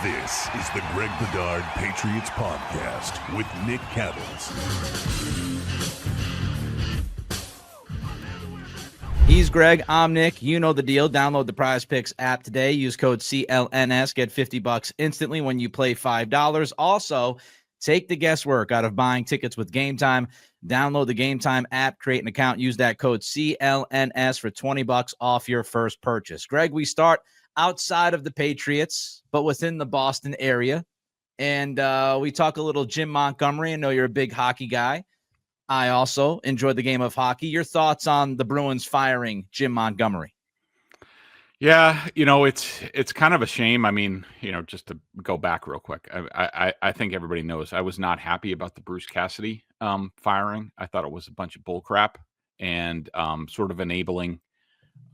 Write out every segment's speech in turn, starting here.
This is the Greg Bedard Patriots Podcast with Nick Cattles. He's Greg. I'm Nick. You know the deal. Download the Prize Picks app today. Use code CLNS. Get $50 instantly when you play $5. Also, take the guesswork out of buying tickets with Game Time. Download the Game Time app, create an account, use that code CLNS for $20 off your first purchase. Greg, we start outside of the Patriots, but within the Boston area. And we talk a little Jim Montgomery. I know you're a big hockey guy. I also enjoyed the game of hockey. Your thoughts on the Bruins firing Jim Montgomery? Yeah, it's kind of a shame. I mean, just to go back real quick, I think everybody knows I was not happy about the Bruce Cassidy firing. I thought it was a bunch of bullcrap and sort of enabling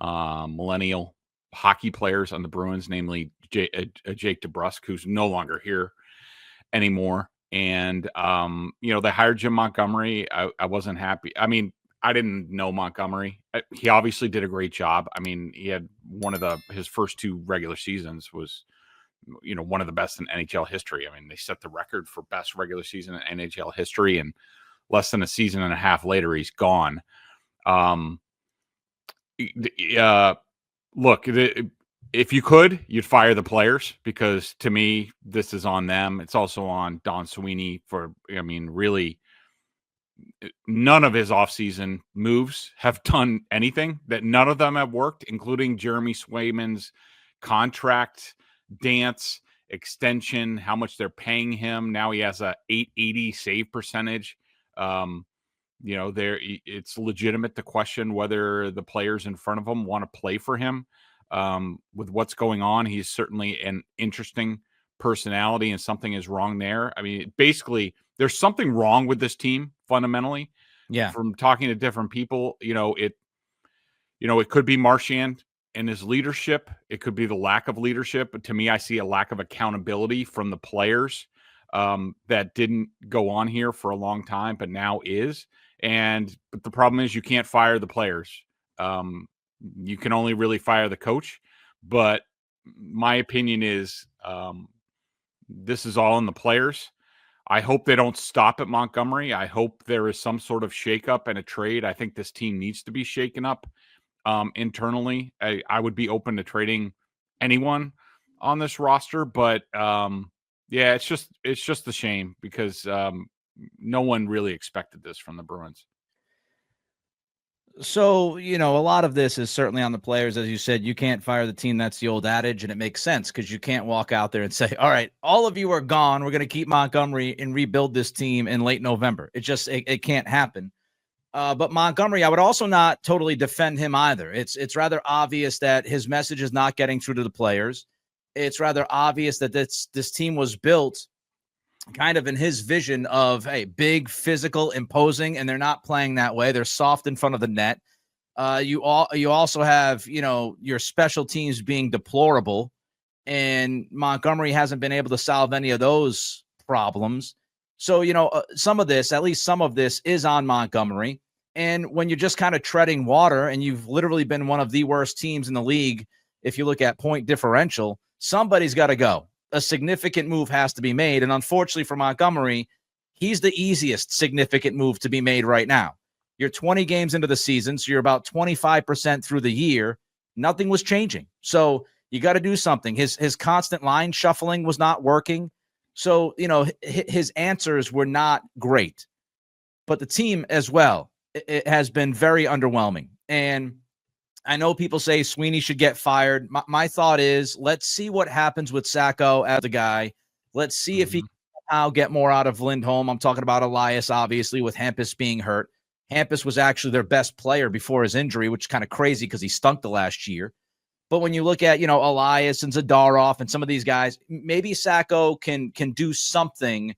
millennial hockey players on the Bruins, namely Jake DeBrusk, who's no longer here anymore. And, they hired Jim Montgomery. I wasn't happy. I mean, I didn't know Montgomery. He obviously did a great job. I mean, he had his first two regular seasons was, one of the best in NHL history. I mean, they set the record for best regular season in NHL history, and less than a season and a half later, he's gone. Look, if you could, you'd fire the players, because to me, this is on them. It's also on Don Sweeney really none of his offseason moves have done anything. That none of them have worked, including Jeremy Swayman's contract dance extension, how much they're paying him. Now he has a .880 save percentage. It's legitimate to question whether the players in front of him want to play for him. With what's going on, he's certainly an interesting personality, and something is wrong there. I mean, basically, there's something wrong with this team fundamentally. Yeah. From talking to different people, it could be Marchand and his leadership. It could be the lack of leadership. But to me, I see a lack of accountability from the players that didn't go on here for a long time, but now is. But the problem is you can't fire the players. You can only really fire the coach. But my opinion is this is all in the players. I hope they don't stop at Montgomery. I hope there is some sort of shakeup and a trade. I think this team needs to be shaken up internally. I would be open to trading anyone on this roster, but it's just a shame, because no one really expected this from the Bruins. So, a lot of this is certainly on the players. As you said, you can't fire the team. That's the old adage, and it makes sense, because you can't walk out there and say, all right, all of you are gone. We're going to keep Montgomery and rebuild this team in late November. It can't happen. But Montgomery, I would also not totally defend him either. It's rather obvious that his message is not getting through to the players. It's rather obvious that this team was built kind of in his vision of, hey, big, physical, imposing, and they're not playing that way. They're soft in front of the net. You also have, your special teams being deplorable, and Montgomery hasn't been able to solve any of those problems. So, some of this is on Montgomery. And when you're just kind of treading water, and you've literally been one of the worst teams in the league, if you look at point differential, somebody's got to go. A significant move has to be made. And unfortunately for Montgomery, he's the easiest significant move to be made right now. You're 20 games into the season, so you're about 25% through the year. Nothing was changing. So you got to do something. His constant line shuffling was not working. So, his answers were not great. But the team as well, it has been very underwhelming. And I know people say Sweeney should get fired. My thought is, let's see what happens with Sacco as a guy. Let's see if he can somehow get more out of Lindholm. I'm talking about Elias, obviously, with Hampus being hurt. Hampus was actually their best player before his injury, which is kind of crazy because he stunk the last year. But when you look at, Elias and Zadorov and some of these guys, maybe Sacco can do something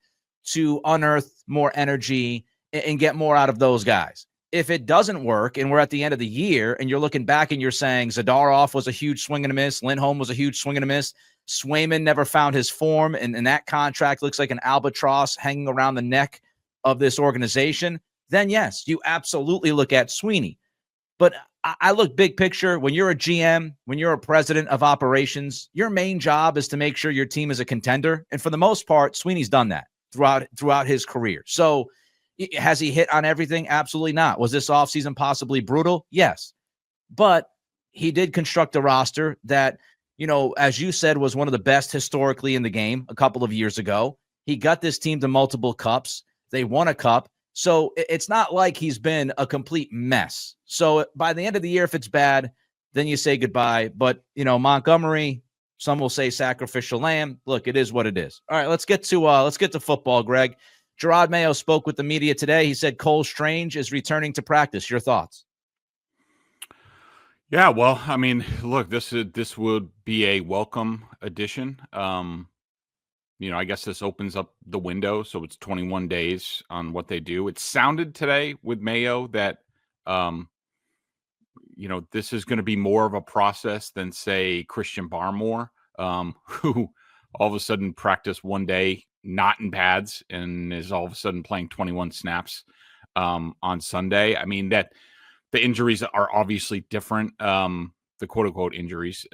to unearth more energy and get more out of those guys. If it doesn't work and we're at the end of the year and you're looking back and you're saying Zadorov was a huge swing and a miss, Lindholm was a huge swing and a miss, Swayman never found his form, and that contract looks like an albatross hanging around the neck of this organization, then yes, you absolutely look at Sweeney. But I look big picture. When you're a GM, when you're a president of operations, your main job is to make sure your team is a contender. And for the most part, Sweeney's done that throughout his career. So has he hit on everything? Absolutely not. Was this offseason possibly brutal? Yes. But he did construct a roster that, as you said, was one of the best historically in the game a couple of years ago. He got this team to multiple cups. They won a cup. So it's not like he's been a complete mess. So by the end of the year, if it's bad, then you say goodbye. But, Montgomery, some will say sacrificial lamb. Look, it is what it is. All right, let's get to football, Greg. Gerard Mayo spoke with the media today. He said Cole Strange is returning to practice. Your thoughts? Yeah, well, I mean, look, this would be a welcome addition. I guess this opens up the window, so it's 21 days on what they do. It sounded today with Mayo that, this is going to be more of a process than, say, Christian Barmore, who all of a sudden practiced one day, not in pads, and is all of a sudden playing 21 snaps on Sunday. I mean, that the injuries are obviously different, the quote-unquote injuries.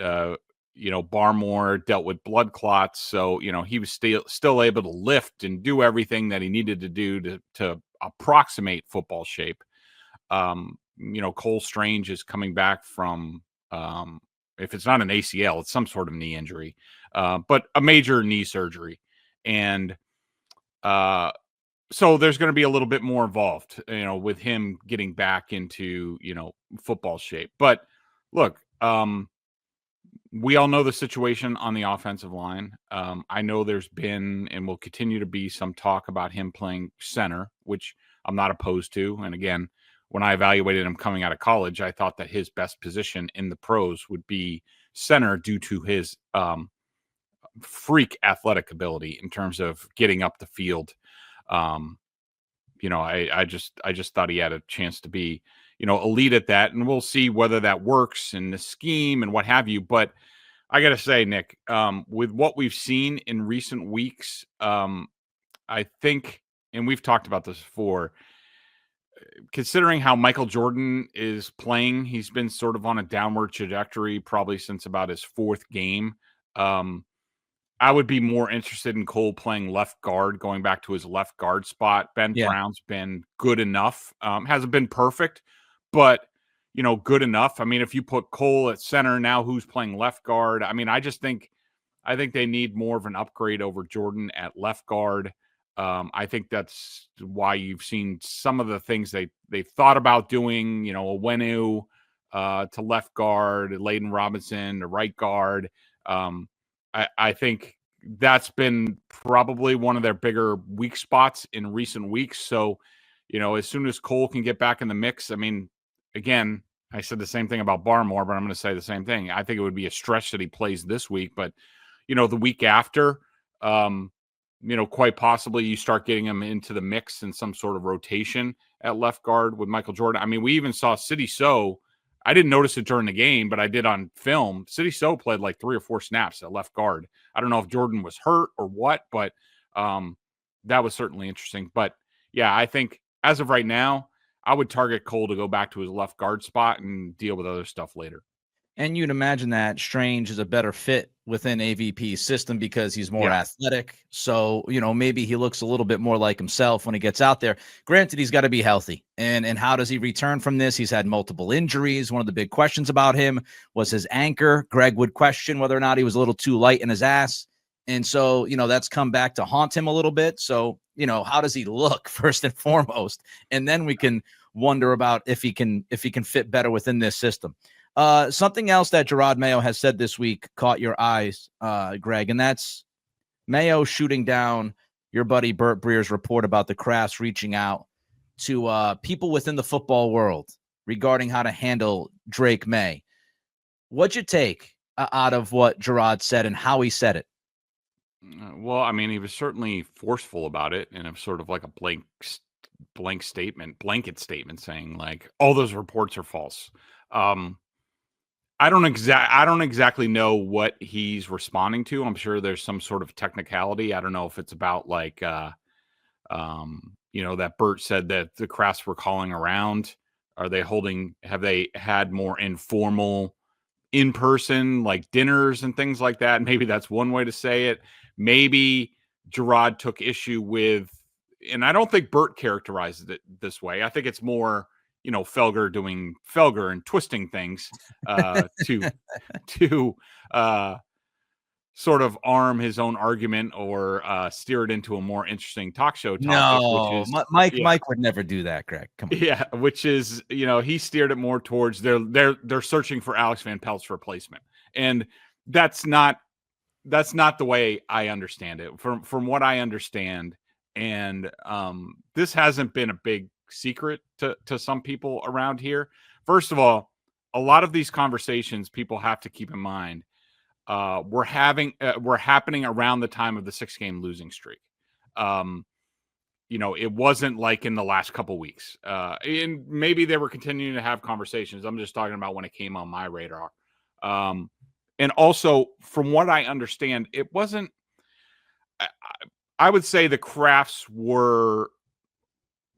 Barmore dealt with blood clots, so he was still able to lift and do everything that he needed to do to approximate football shape. Cole Strange is coming back from, if it's not an ACL, it's some sort of knee injury, but a major knee surgery, and so there's going to be a little bit more involved, with him getting back into football shape. But look, we all know the situation on the offensive line. I know there's been and will continue to be some talk about him playing center, which I'm not opposed to. And again, when I evaluated him coming out of college, I thought that his best position in the pros would be center due to his freak athletic ability in terms of getting up the field. I just thought he had a chance to be, elite at that, and we'll see whether that works in the scheme and what have you. But I got to say, Nick, with what we've seen in recent weeks, I think, and we've talked about this before, considering how Michael Jordan is playing, he's been sort of on a downward trajectory probably since about his fourth game. I would be more interested in Cole playing left guard, going back to his left guard spot. Ben Brown's been good enough. Hasn't been perfect, but, good enough. I mean, if you put Cole at center now, who's playing left guard? I mean, I think they need more of an upgrade over Jordan at left guard. I think that's why you've seen some of the things they've thought about doing, a Wenu to left guard, Layden Robinson to right guard. I think that's been probably one of their bigger weak spots in recent weeks. So, as soon as Cole can get back in the mix, I mean, again, I said the same thing about Barmore, but I'm going to say the same thing. I think it would be a stretch that he plays this week, but, the week after, quite possibly you start getting him into the mix in some sort of rotation at left guard with Michael Jordan. I mean, we even saw Sidy Sow. I didn't notice it during the game, but I did on film. Sidy Sow played like 3 or 4 snaps at left guard. I don't know if Jordan was hurt or what, but that was certainly interesting. But yeah, I think as of right now, I would target Cole to go back to his left guard spot and deal with other stuff later. And you'd imagine that Strange is a better fit within AVP's system because he's more athletic. So, maybe he looks a little bit more like himself when he gets out there. Granted, he's got to be healthy. And how does he return from this? He's had multiple injuries. One of the big questions about him was his anchor. Greg would question whether or not he was a little too light in his ass. And so, that's come back to haunt him a little bit. So, how does he look first and foremost? And then we can wonder about if he can fit better within this system. Something else that Gerard Mayo has said this week caught your eyes, Greg, and that's Mayo shooting down your buddy Burt Breer's report about the Krafts reaching out to people within the football world regarding how to handle Drake Maye. What'd you take out of what Gerard said and how he said it? Well, I mean, he was certainly forceful about it, and it's sort of like a blanket statement saying like all those reports are false. I don't exactly know what he's responding to. I'm sure there's some sort of technicality. I don't know if it's about like, that Burt said that the Krafts were calling around Have they had more informal in person, like dinners and things like that? Maybe that's one way to say it. Maybe Gerard took issue with, and I don't think Bert characterizes it this way. I think it's more, Felger doing Felger and twisting things to sort of arm his own argument or steer it into a more interesting talk show topic, which No, is Mike would never do that, Greg. Come on. Yeah, which is, he steered it more towards they're searching for Alex Van Pelt's replacement. And that's not the way I understand it. From what I understand, and this hasn't been a big secret to some people around here. First of all, a lot of these conversations people have to keep in mind were happening around the time of the 6-game losing streak. It wasn't like in the last couple weeks. And maybe they were continuing to have conversations. I'm just talking about when it came on my radar. And also, from what I understand, it wasn't. I would say the Krafts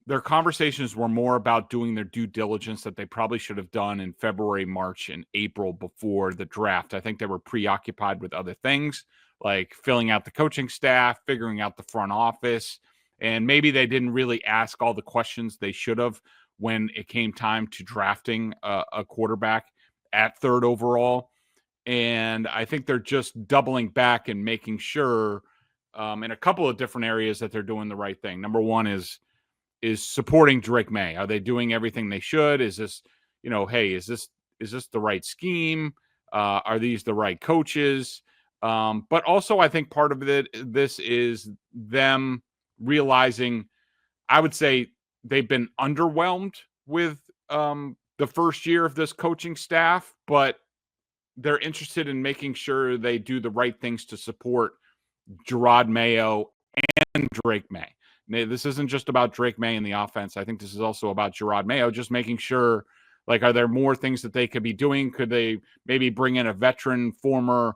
their conversations were more about doing their due diligence that they probably should have done in February, March, and April before the draft. I think they were preoccupied with other things, like filling out the coaching staff, figuring out the front office, and maybe they didn't really ask all the questions they should have when it came time to drafting a quarterback at 3rd overall. And I think they're just doubling back and making sure in a couple of different areas that they're doing the right thing. Number one is supporting Drake Maye. Are they doing everything they should? Is this, hey, is this the right scheme? Are these the right coaches? But also I think part of this is them realizing, I would say they've been underwhelmed with the first year of this coaching staff, but they're interested in making sure they do the right things to support Gerard Mayo and Drake Maye. This isn't just about Drake Maye in the offense. I think this is also about Gerard Mayo, just making sure, are there more things that they could be doing? Could they maybe bring in a veteran, former,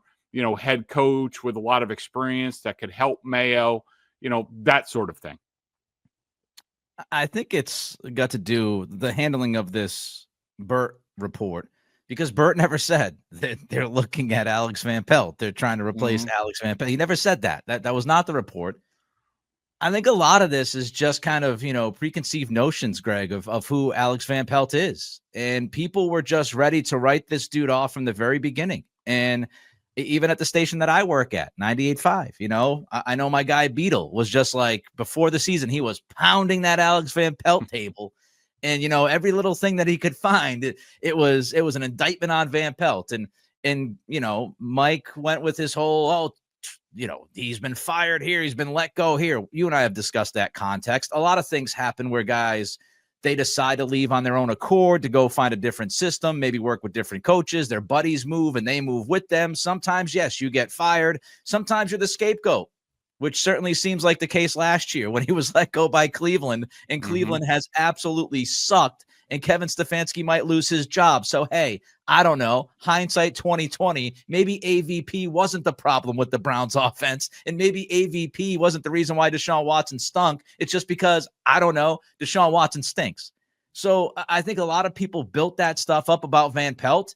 head coach with a lot of experience that could help Mayo, that sort of thing? I think it's got to do the handling of this Bert report, because Bert never said that they're looking at Alex Van Pelt. They're trying to replace Alex Van Pelt. He never said that. That was not the report. I think a lot of this is just kind of, preconceived notions, Greg, of who Alex Van Pelt is. And people were just ready to write this dude off from the very beginning. And even at the station that I work at, 98.5, I know my guy Beetle was just like, before the season, he was pounding that Alex Van Pelt table. And, every little thing that he could find, it was an indictment on Van Pelt. And Mike went with his whole, he's been fired here, he's been let go here. You and I have discussed that context. A lot of things happen where guys, they decide to leave on their own accord to go find a different system, maybe work with different coaches. Their buddies move and they move with them. Sometimes, yes, you get fired. Sometimes you're the scapegoat, which certainly seems like the case last year when he was let go by Cleveland, and Cleveland has absolutely sucked, and Kevin Stefanski might lose his job. So, hey, I don't know, hindsight 2020, maybe AVP wasn't the problem with the Browns offense, and maybe AVP wasn't the reason why Deshaun Watson stunk. It's just because, I don't know, Deshaun Watson stinks. So I think a lot of people built that stuff up about Van Pelt,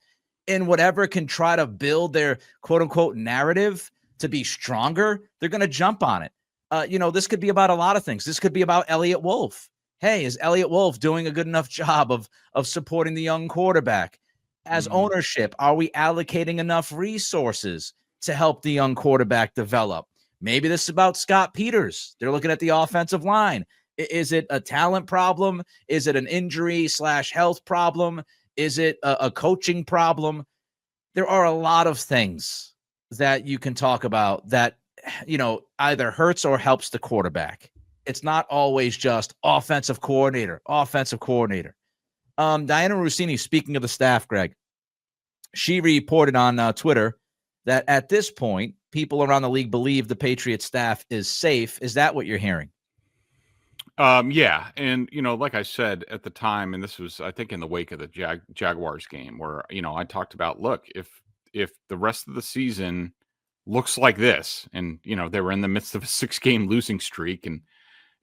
and whatever can try to build their quote-unquote narrative to be stronger, they're going to jump on it. This could be about a lot of things. This could be about Elliott Wolf. Hey, is Elliott Wolf doing a good enough job of supporting the young quarterback? As ownership, are we allocating enough resources to help the young quarterback develop? Maybe this is about Scott Peters. They're looking at the offensive line. Is it a talent problem? Is it an injury/health problem? Is it a coaching problem? There are a lot of things that you can talk about that, either hurts or helps the quarterback. It's not always just offensive coordinator. Diana Rossini, speaking of the staff, Greg, she reported on Twitter that at this point, people around the league believe the Patriots staff is safe. Is that what you're hearing? Yeah. And, like I said at the time, and this was, I think, in the wake of the Jaguars game where, I talked about, look, if the rest of the season looks like this, and, they were in the midst of a 6-game losing streak, and,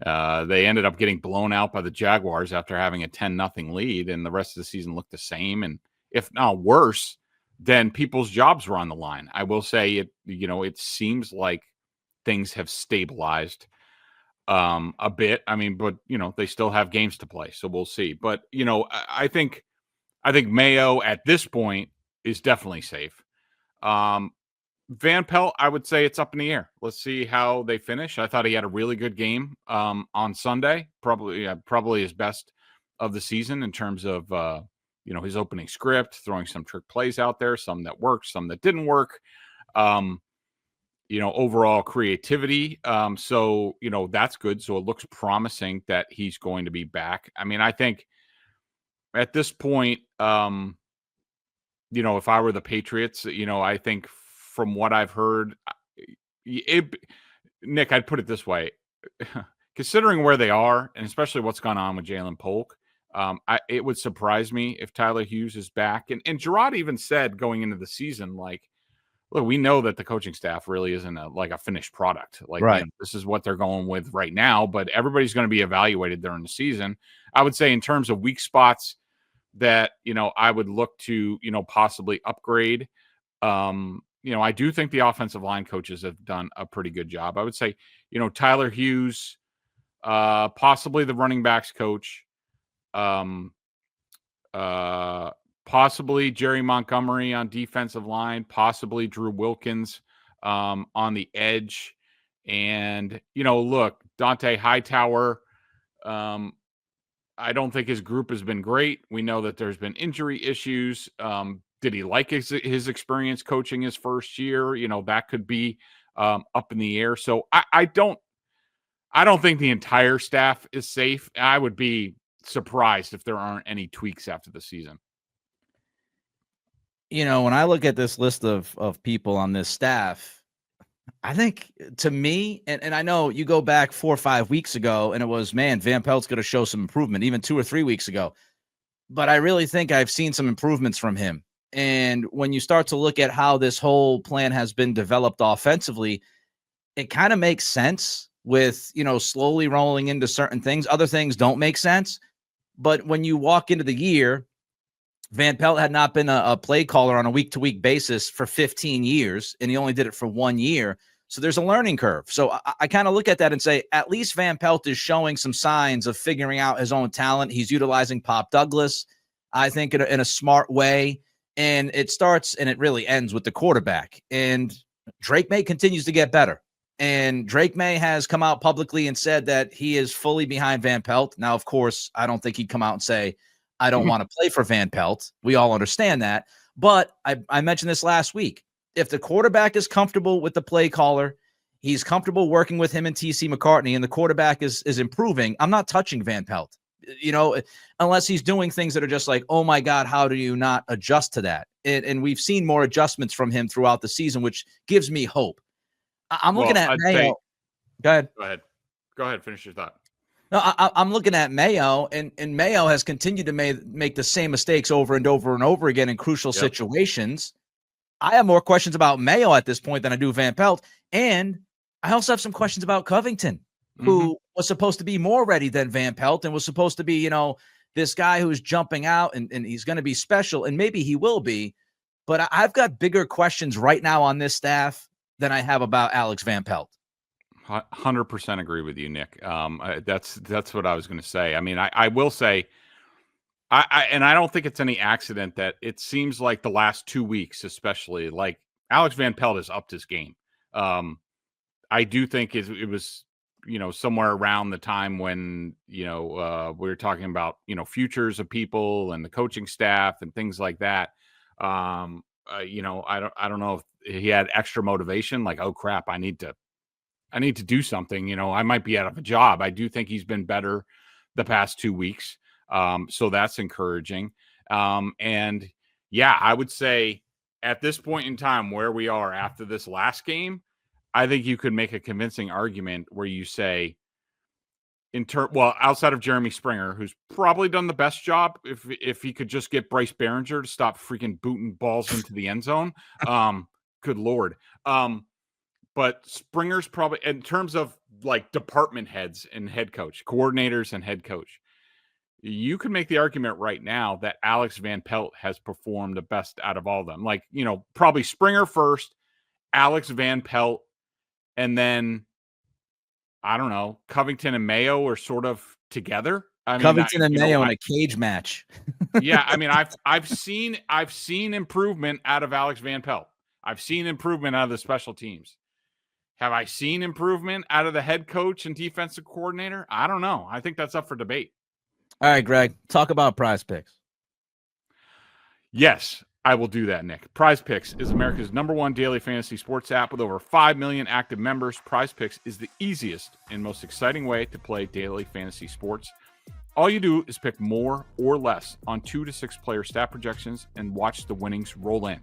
They ended up getting blown out by the Jaguars after having a 10-0 lead, and the rest of the season looked the same, and if not worse, then people's jobs were on the line. I will say it seems like things have stabilized a bit. I mean, but they still have games to play, so we'll see. But I think Mayo at this point is definitely safe. Van Pelt, I would say it's up in the air. Let's see how they finish. I thought he had a really good game on Sunday, probably his best of the season in terms of his opening script, throwing some trick plays out there, some that worked, some that didn't work. Overall creativity. So that's good. So it looks promising that he's going to be back. I mean, I think at this point, if I were the Patriots, I think from what I've heard, Nick, I'd put it this way. Considering where they are, and especially what's gone on with Jalen Polk, it would surprise me if Tyler Hughes is back. And Gerard even said going into the season, like, look, we know that the coaching staff really isn't a finished product. Like, right. This is what they're going with right now, but everybody's going to be evaluated during the season. I would say in terms of weak spots that, I would look to, possibly upgrade. I do think the offensive line coaches have done a pretty good job. I would say, Tyler Hughes, possibly the running backs coach, possibly Jerry Montgomery on defensive line, possibly Drew Wilkins on the edge. And, look, Dante Hightower, I don't think his group has been great. We know that there's been injury issues. Did he like his experience coaching his first year? That could be up in the air. So I don't think the entire staff is safe. I would be surprised if there aren't any tweaks after the season. When I look at this list of people on this staff, I think to me, and I know you go back 4 or 5 weeks ago and it was, man, Van Pelt's going to show some improvement, even 2 or 3 weeks ago. But I really think I've seen some improvements from him. And when you start to look at how this whole plan has been developed offensively, it kind of makes sense with, slowly rolling into certain things. Other things don't make sense. But when you walk into the year, Van Pelt had not been a play caller on a week-to-week basis for 15 years, and he only did it for 1 year. So there's a learning curve. So I kind of look at that and say, at least Van Pelt is showing some signs of figuring out his own talent. He's utilizing Pop Douglas, I think, in a smart way. And it starts and it really ends with the quarterback. And Drake Maye continues to get better. And Drake Maye has come out publicly and said that he is fully behind Van Pelt. Now, of course, I don't think he'd come out and say, I don't want to play for Van Pelt. We all understand that. But I mentioned this last week. If the quarterback is comfortable with the play caller, he's comfortable working with him and TC McCartney, and the quarterback is improving, I'm not touching Van Pelt, unless he's doing things that are just like, oh my God, how do you not adjust to that? And we've seen more adjustments from him throughout the season, which gives me hope. I'm looking at Mayo. Go ahead. Finish your thought. No, I'm looking at Mayo, and Mayo has continued to make the same mistakes over and over and over again in crucial situations. I have more questions about Mayo at this point than I do Van Pelt. And I also have some questions about Covington, who was supposed to be more ready than Van Pelt and was supposed to be, this guy who's jumping out and he's going to be special, and maybe he will be. But I've got bigger questions right now on this staff than I have about Alex Van Pelt. 100% agree with you, Nick. That's what I was going to say. I mean, I will say, and I don't think it's any accident that it seems like the last 2 weeks, especially, like Alex Van Pelt has upped his game. I do think it was, somewhere around the time when, we were talking about, futures of people and the coaching staff and things like that. I don't know if he had extra motivation, like, oh crap, I need to do something. I might be out of a job. I do think he's been better the past 2 weeks. So that's encouraging. And yeah, I would say at this point in time where we are after this last game, I think you could make a convincing argument where you say, outside of Jeremy Springer, who's probably done the best job, if he could just get Bryce Behringer to stop freaking booting balls into the end zone. Good Lord. But Springer's probably, in terms of like department heads and head coach, coordinators and head coach. You can make the argument right now that Alex Van Pelt has performed the best out of all of them. Like, probably Springer first, Alex Van Pelt, and then I don't know, Covington and Mayo are sort of together. Covington and Mayo in a cage match. Yeah, I mean, I've seen improvement out of Alex Van Pelt. I've seen improvement out of the special teams. Have I seen improvement out of the head coach and defensive coordinator? I don't know. I think that's up for debate. All right, Greg, talk about Prize Picks. Yes, I will do that, Nick. Prize Picks is America's #1 daily fantasy sports app with over 5 million active members. Prize Picks is the easiest and most exciting way to play daily fantasy sports. All you do is pick more or less on 2 to 6 player stat projections and watch the winnings roll in.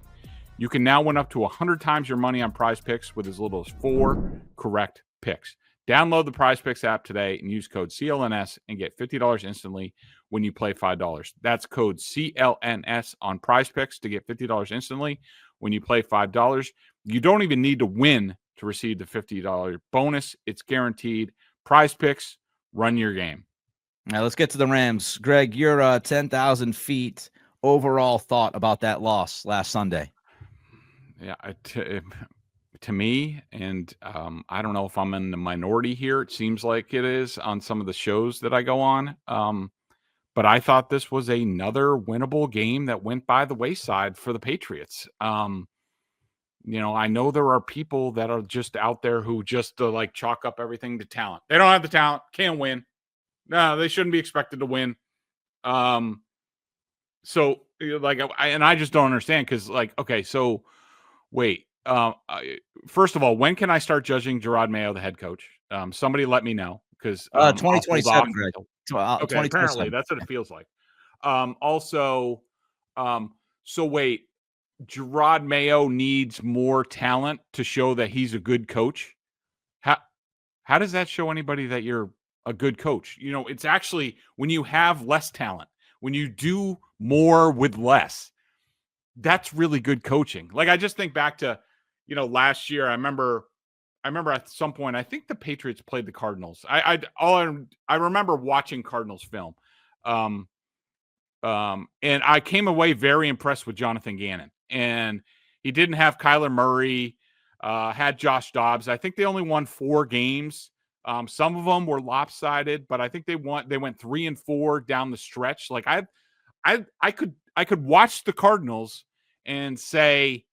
You can now win up to 100 times your money on Prize Picks with as little as 4 correct picks. Download the Prize Picks app today and use code CLNS and get $50 instantly when you play $5. That's code CLNS on Prize Picks to get $50 instantly when you play $5. You don't even need to win to receive the $50 bonus. It's guaranteed. Prize Picks, run your game. Now let's get to the Rams. Greg, your 10,000 feet overall thought about that loss last Sunday. Yeah, to me, and I don't know if I'm in the minority here. It seems like it is on some of the shows that I go on. But I thought this was another winnable game that went by the wayside for the Patriots. I know there are people that are just out there who just like chalk up everything to talent. They don't have the talent, can't win. No, they shouldn't be expected to win. So like, I just don't understand because okay, so wait. First of all, when can I start judging Drake Maye, the head coach? Somebody let me know because 2027, Greg. Okay, apparently that's what it feels like. So wait, Drake Maye needs more talent to show that he's a good coach. How does that show anybody that you're a good coach? It's actually when you have less talent, when you do more with less, that's really good coaching. Like I just think back to, last year. I remember at some point, I think the Patriots played the Cardinals. I remember watching Cardinals film. And I came away very impressed with Jonathan Gannon. And he didn't have Kyler Murray, had Josh Dobbs. I think they only won 4 games. Some of them were lopsided, but I think they went 3-4 down the stretch. Like I could watch the Cardinals and say,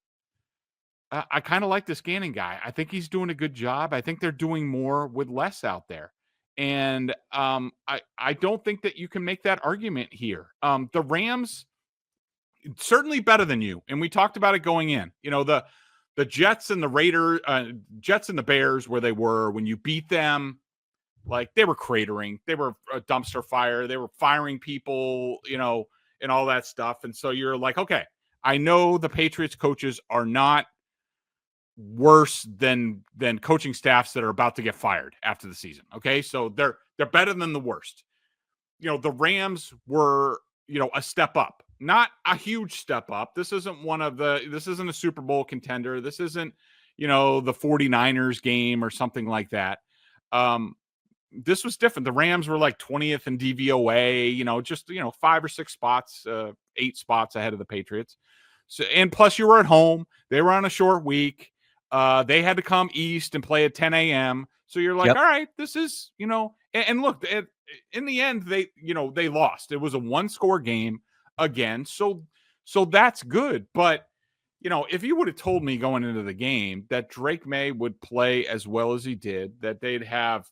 I kind of like this Gannon guy. I think he's doing a good job. I think they're doing more with less out there. And I don't think that you can make that argument here. The Rams, certainly better than you. And we talked about it going in. The Jets and the Jets and the Bears, where they were when you beat them, like they were cratering. They were a dumpster fire. They were firing people, and all that stuff. And so you're like, okay, I know the Patriots coaches are not worse than coaching staffs that are about to get fired after the season. Okay. So they're better than the worst. The Rams were, a step up, not a huge step up. This isn't this isn't a Super Bowl contender. This isn't, the 49ers game or something like that. This was different. The Rams were like 20th in DVOA, just, 5 or 6 spots, 8 spots ahead of the Patriots. So, and plus you were at home, they were on a short week. They had to come east and play at 10 a.m. So you're like, all right, this is, and look, in the end, they lost. It was a 1-score game again. So that's good. But, if you would have told me going into the game that Drake Maye would play as well as he did, that they'd have,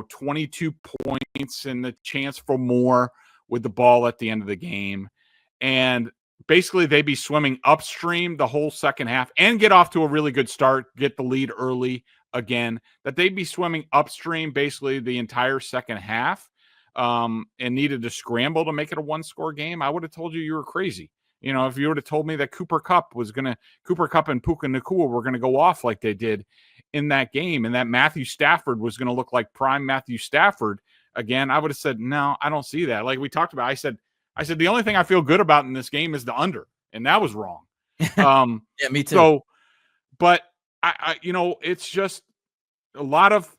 22 points and the chance for more with the ball at the end of the game, and basically they'd be swimming upstream the whole second half and get off to a really good start, get the lead early again, that they'd be swimming upstream basically the entire second half, and needed to scramble to make it a 1-score game, I would have told you were crazy. If you would have told me that Cooper Kupp and Puka Nacua were going to go off like they did in that game, and that Matthew Stafford was going to look like prime Matthew Stafford again, I would have said, no, I don't see that. Like we talked about, I said, the only thing I feel good about in this game is the under, and that was wrong. Yeah, me too. So, but I it's just a lot of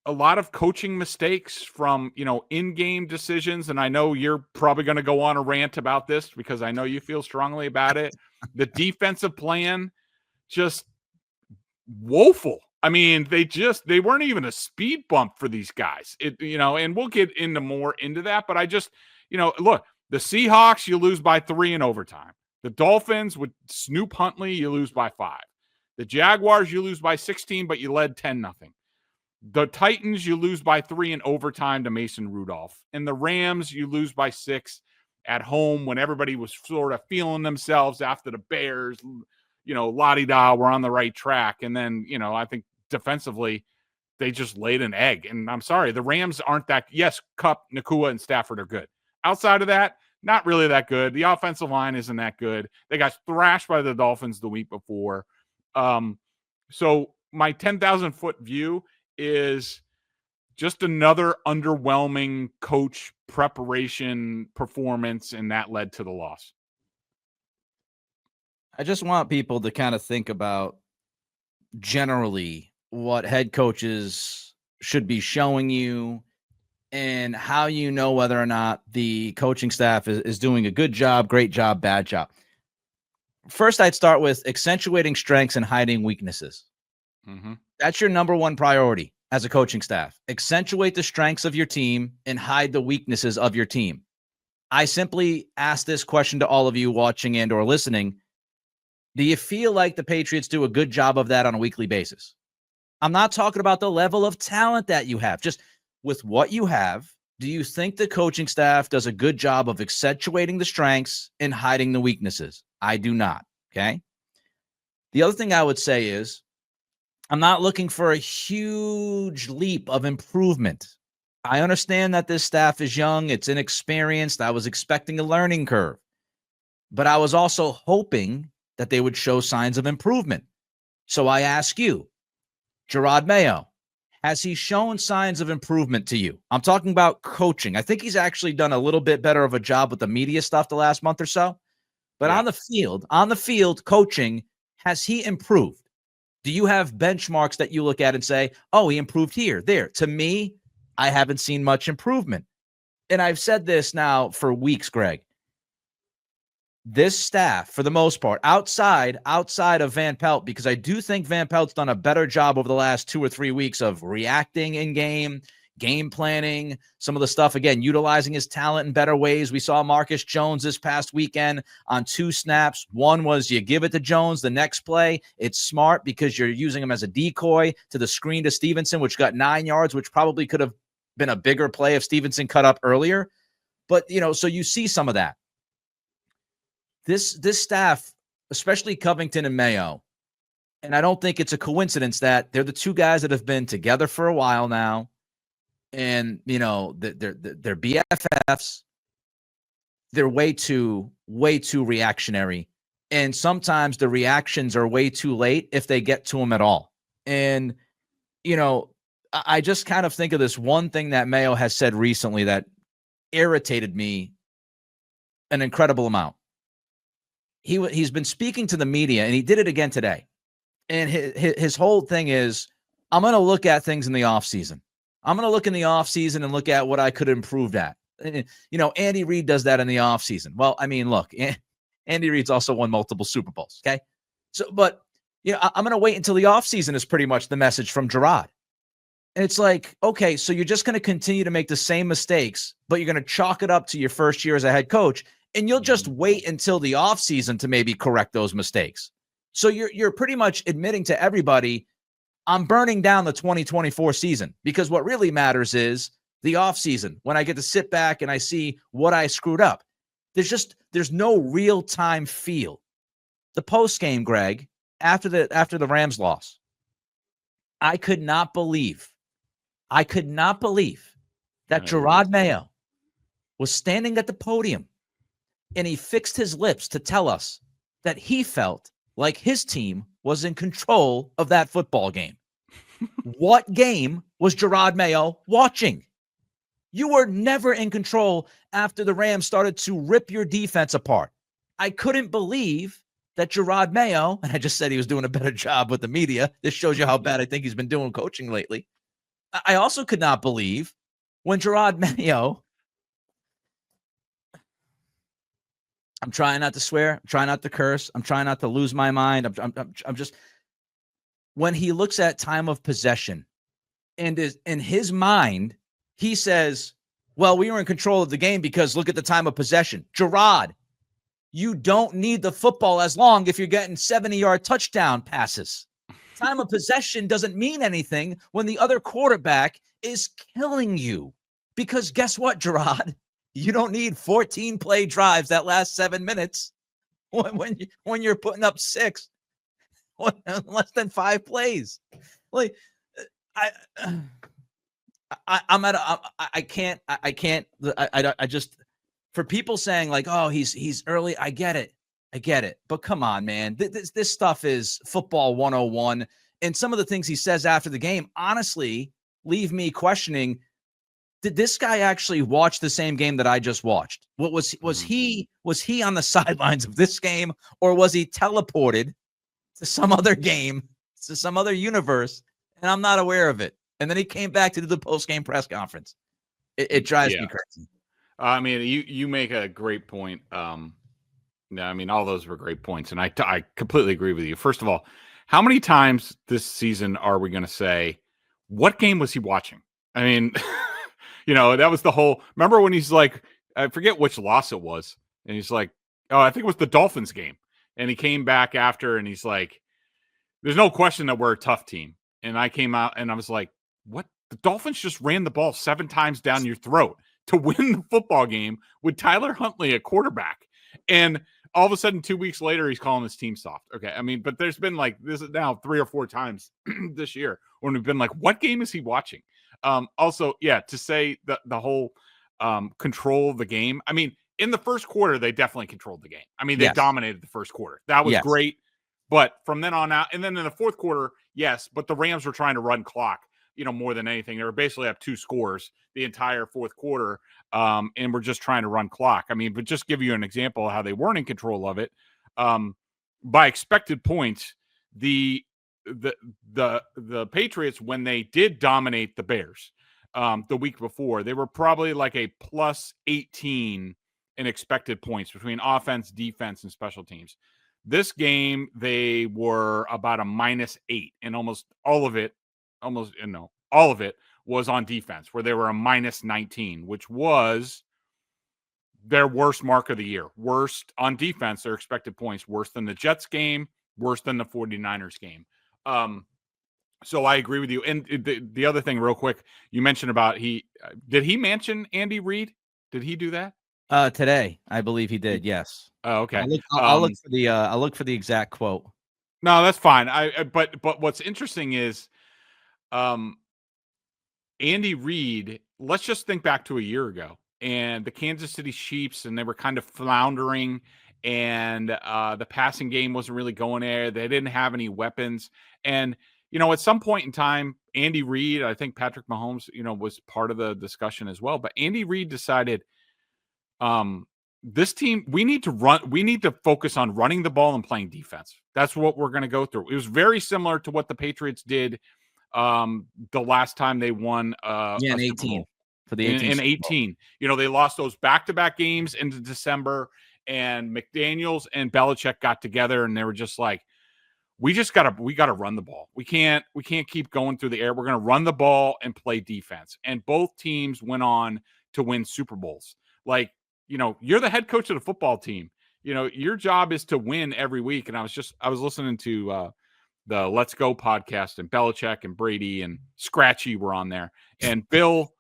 a lot of coaching mistakes from, in-game decisions. And I know you're probably going to go on a rant about this because I know you feel strongly about it. The defensive plan, just woeful. I mean, they weren't even a speed bump for these guys. And we'll get more into that, but I just, look, the Seahawks, you lose by 3 in overtime. The Dolphins with Snoop Huntley, you lose by 5. The Jaguars, you lose by 16, but you led 10-0. The Titans, you lose by 3 in overtime to Mason Rudolph. And the Rams, you lose by 6 at home when everybody was sort of feeling themselves after the Bears, la-di-da, we're on the right track. And then, I think defensively, they just laid an egg. And I'm sorry, the Rams aren't that. Yes, Kupp, Nakua, and Stafford are good. Outside of that, not really that good. The offensive line isn't that good. They got thrashed by the Dolphins the week before. So my 10,000-foot view is just another underwhelming coach preparation performance, and that led to the loss. I just want people to kind of think about generally what head coaches should be showing you and how you know whether or not the coaching staff is doing a good job, great job, bad job. First, I'd start with accentuating strengths and hiding weaknesses. Mm-hmm. That's your number one priority as a coaching staff. Accentuate the strengths of your team and hide the weaknesses of your team. I simply ask this question to all of you watching and or listening. Do you feel like the Patriots do a good job of that on a weekly basis? I'm not talking about the level of talent that you have. Just with what you have, do you think the coaching staff does a good job of accentuating the strengths and hiding the weaknesses? I do not, okay? The other thing I would say is I'm not looking for a huge leap of improvement. I understand that this staff is young. It's inexperienced. I was expecting a learning curve. But I was also hoping that they would show signs of improvement. So I ask you, Gerard Mayo, has he shown signs of improvement to you? I'm talking about coaching. I think he's actually done a little bit better of a job with the media stuff the last month or so. But yeah. on the field, coaching, has he improved? Do you have benchmarks that you look at and say, oh, he improved here, there? To me, I haven't seen much improvement. And I've said this now for weeks, Greg. This staff, for the most part, outside of Van Pelt, because I do think Van Pelt's done a better job over the last 2 or 3 weeks of reacting in game planning, some of the stuff, again, utilizing his talent in better ways. We saw Marcus Jones this past weekend on 2 snaps. One was you give it to Jones. The next play, it's smart because you're using him as a decoy to the screen to Stevenson, which got 9 yards, which probably could have been a bigger play if Stevenson cut up earlier. But, so you see some of that. This staff, especially Covington and Mayo, and I don't think it's a coincidence that they're the 2 guys that have been together for a while now, and they're BFFs. They're way too reactionary, and sometimes the reactions are way too late if they get to them at all. And I just kind of think of this one thing that Mayo has said recently that irritated me an incredible amount. He's been speaking to the media, and he did it again today. And his whole thing is, I'm going to look at things in the offseason. I'm going to look in the offseason and look at what I could improve at. Andy Reid does that in the offseason. Well, I mean, look, Andy Reid's also won multiple Super Bowls, okay? So, but, I'm going to wait until the offseason is pretty much the message from Gerard. And it's like, okay, so you're just going to continue to make the same mistakes, but you're going to chalk it up to your first year as a head coach. And you'll just wait until the offseason to maybe correct those mistakes. So you're pretty much admitting to everybody, I'm burning down the 2024 season, because what really matters is the offseason, when I get to sit back and I see what I screwed up. There's no real-time feel. The post-game, Greg, after the Rams loss, I could not believe that Gerard Mayo was standing at the podium and he fixed his lips to tell us that he felt like his team was in control of that football game. What game was Gerard Mayo watching? You were never in control after the Rams started to rip your defense apart. I couldn't believe that Gerard Mayo, and I just said he was doing a better job with the media. This shows you how bad I think he's been doing coaching lately. I also could not believe when Gerard Mayo, I'm trying not to swear, I'm trying not to curse, I'm trying not to lose my mind. I'm just, when he looks at time of possession and is in his mind, he says, well, we were in control of the game because look at the time of possession. Gerard, you don't need the football as long if you're getting 70-yard touchdown passes. Time of possession doesn't mean anything when the other quarterback is killing you. Because guess what, Gerard? You don't need 14 play drives that last 7 minutes when you're putting up 6 less than 5 plays. Like I'm at a, I can't just, for people saying like, oh, he's early. I get it. But come on, man. This stuff is football 101. And some of the things he says after the game, honestly, leave me questioning, did this guy actually watch the same game that I just watched? What was he on the sidelines of this game, or was he teleported to some other game, to some other universe, and I'm not aware of it? And then he came back to do the post-game press conference. It drives me crazy. I mean, you make a great point. I mean, all those were great points, and I completely agree with you. First of all, how many times this season are we going to say, what game was he watching? I mean, that was the whole, remember when he's like, I forget which loss it was, and he's like, oh, I think it was the Dolphins game. And he came back after, and he's like, there's no question that we're a tough team. And I came out, and I was like, what? The Dolphins just ran the ball 7 times down your throat to win the football game with Tyler Huntley at quarterback. And all of a sudden, 2 weeks later, he's calling his team soft. Okay. I mean, but there's been like, this is now 3 or 4 times this year when we've been like, what game is he watching? Also, to say the whole control of the game. I mean, in the first quarter, they definitely controlled the game. I mean, they dominated the first quarter. That was great. But from then on out, and then in the fourth quarter, yes, but the Rams were trying to run clock, more than anything. They were basically up 2 scores the entire fourth quarter, and we're just trying to run clock. I mean, but just give you an example of how they weren't in control of it. By expected points, the Patriots, when they did dominate the Bears the week before, they were probably like a plus 18 in expected points between offense, defense, and special teams. This game, they were about a -8, and all of it was on defense, where they were a -19, which was their worst mark of the year. Worst on defense, their expected points, worse than the Jets game, worse than the 49ers game. So I agree with you. And the other thing, real quick, you mentioned about did he mention Andy Reid? Did he do that? Today, I believe he did. Yes. Oh, okay. I'll look for the exact quote. No, that's fine. But what's interesting is, Andy Reid. Let's just think back to a year ago, and the Kansas City Chiefs, and they were kind of floundering, and the passing game wasn't really going there. They didn't have any weapons, and at some point in time, Andy Reid, I think Patrick Mahomes, was part of the discussion as well. But Andy Reid decided, this team, we need to focus on running the ball and playing defense. That's what we're going to go through. It was very similar to what the Patriots did the last time they won in 18 for the 18 in 18. They lost those back-to-back games into December, and McDaniels and Belichick got together, and they were just like, we got to run the ball. We can't keep going through the air. We're going to run the ball and play defense. And both teams went on to win Super Bowls. Like, you're the head coach of the football team. Your job is to win every week. And I was listening to the Let's Go podcast, and Belichick and Brady and Scratchy were on there. And Bill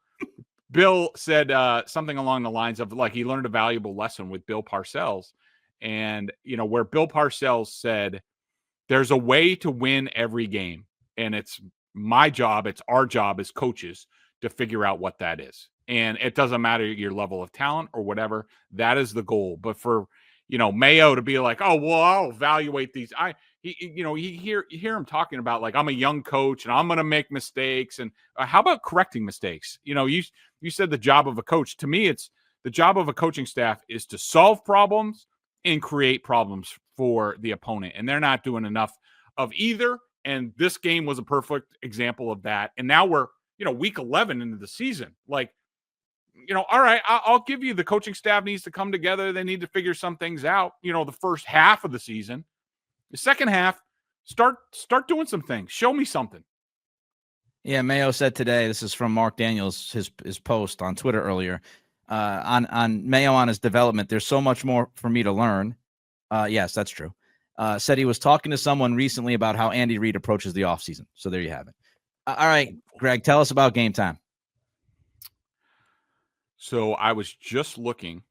said something along the lines of, like, he learned a valuable lesson with Bill Parcells. And, where Bill Parcells said, there's a way to win every game, and it's my job, it's our job as coaches to figure out what that is. And it doesn't matter your level of talent or whatever, that is the goal. But for, Mayo to be like, oh, well, I'll evaluate these. You hear him talking about, like, I'm a young coach and I'm going to make mistakes. And how about correcting mistakes? You said the job of a coach. To me, it's the job of a coaching staff is to solve problems and create problems for the opponent. And they're not doing enough of either. And this game was a perfect example of that. And now we're week 11 into the season. Like, all right, I'll give you the coaching staff needs to come together. They need to figure some things out, the first half of the season. The second half, start doing some things. Show me something. Yeah, Mayo said today, this is from Mark Daniels, his post on Twitter earlier, on Mayo on his development. There's so much more for me to learn. Yes, that's true. Said he was talking to someone recently about how Andy Reid approaches the offseason. So there you have it. All right, Greg, tell us about Game Time. So I was just looking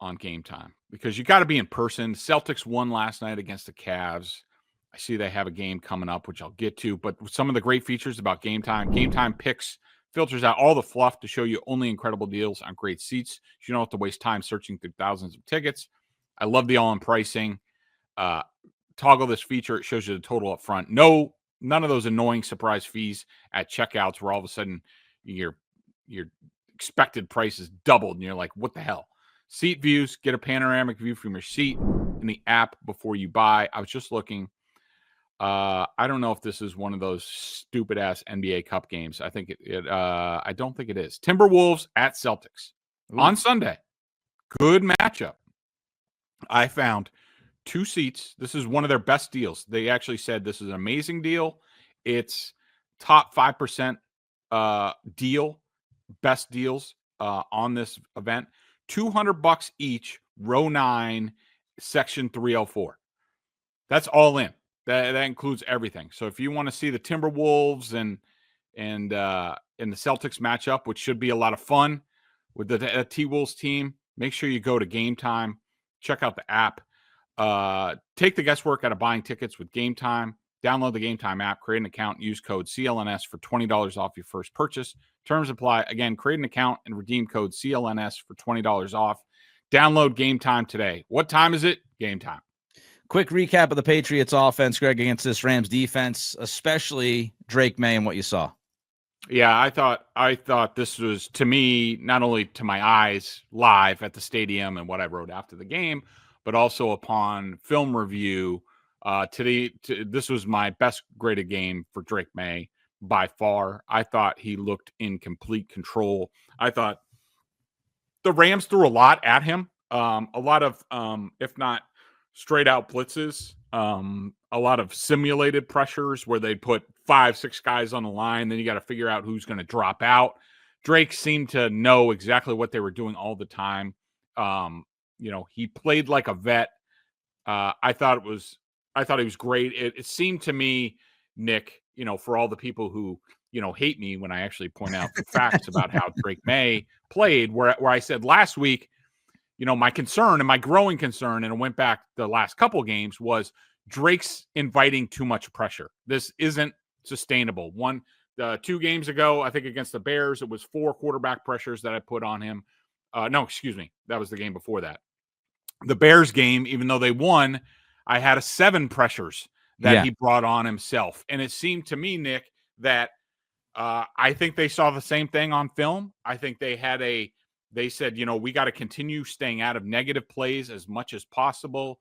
on Game Time because you got to be in person. Celtics won last night against the Cavs. I see they have a game coming up, which I'll get to. But some of the great features about Game Time picks, filters out all the fluff to show you only incredible deals on great seats. So you don't have to waste time searching through thousands of tickets. I love the all-in pricing. Toggle this feature. It shows you the total up front. None of those annoying surprise fees at checkouts where all of a sudden your expected price is doubled and you're like, what the hell? Seat views, get a panoramic view from your seat in the app before you buy. I was just looking. I don't know if this is one of those stupid ass NBA Cup games. I think I don't think it is. Timberwolves at Celtics on Sunday. Good matchup. I found 2 seats. This is one of their best deals. They actually said this is an amazing deal. It's top 5% deal, best deals on this event. $200 each, row 9, section 304. That's all in. That includes everything. So if you want to see the Timberwolves and the Celtics matchup, which should be a lot of fun with the T-Wolves team, make sure you go to Game Time. Check out the app. Take the guesswork out of buying tickets with Game Time. Download the Game Time app, create an account, use code CLNS for $20 off your first purchase. Terms apply. Again, create an account and redeem code CLNS for $20 off. Download Game Time today. What time is it? Game Time. Quick recap of the Patriots offense, Greg, against this Rams defense, especially Drake Maye and what you saw. Yeah, I thought this was, to me, not only to my eyes live at the stadium and what I wrote after the game, but also upon film review. This was my best graded game for Drake Maye by far. I thought he looked in complete control. I thought the Rams threw a lot at him, a lot of, if not straight out blitzes, a lot of simulated pressures where they put 5-6 guys on the line. Then you got to figure out who's going to drop out. Drake seemed to know exactly what they were doing all the time. He played like a vet. I thought he was great. It seemed to me, Nick, for all the people who, hate me when I actually point out the facts about how Drake Maye played, where I said last week, my concern and my growing concern, and it went back the last couple games, was Drake's inviting too much pressure. This isn't sustainable. 2 games ago, I think against the Bears, it was 4 quarterback pressures that I put on him. No, excuse me. That was the game before that. The Bears game, even though they won, I had 7 pressures that he brought on himself. And it seemed to me, Nick, that I think they saw the same thing on film. I think they said, we got to continue staying out of negative plays as much as possible.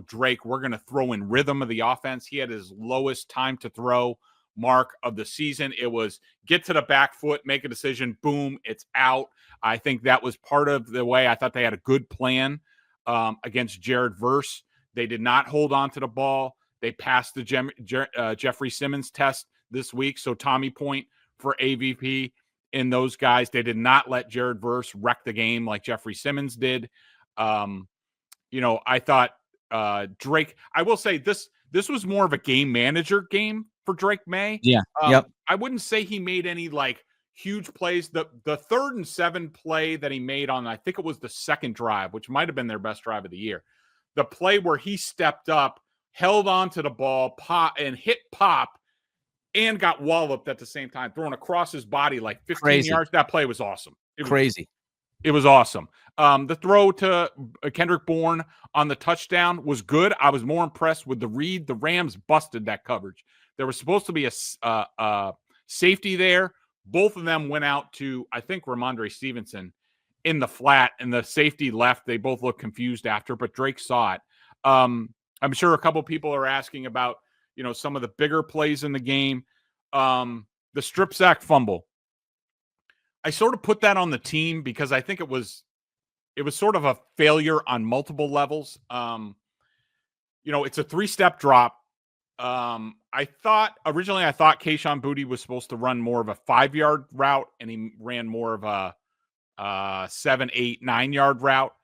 Drake, we're going to throw in rhythm of the offense. He had his lowest time to throw mark of the season. It was get to the back foot, make a decision, boom, it's out. I think that was part of the way I thought they had a good plan against Jared Verse. They did not hold on to the ball. They passed the Jeffrey Simmons test this week. So Tommy Point for AVP in those guys. They did not let Jared Verse wreck the game like Jeffrey Simmons did. I thought Drake, I will say this was more of a game manager game for Drake Maye. Yeah. Yep. I wouldn't say he made any huge plays. The 3rd and 7 play that he made on, I think it was the second drive, which might have been their best drive of the year. The play where he stepped up, held on to the ball, pop and hit pop, and got walloped at the same time, thrown across his body 15 yards. That play was awesome. It was awesome. The throw to Kendrick Bourne on the touchdown was good. I was more impressed with the read. The Rams busted that coverage. There was supposed to be a safety there. Both of them went out to, I think, Ramondre Stevenson in the flat, and the safety left. They both looked confused after, but Drake saw it. I'm sure a couple people are asking about, some of the bigger plays in the game. The strip sack fumble I sort of put that on the team because I think it was sort of a failure on multiple levels. It's a 3-step drop. I thought Kayshon Boutte was supposed to run more of a 5-yard route, and he ran more of a 7, 8, 9-yard route.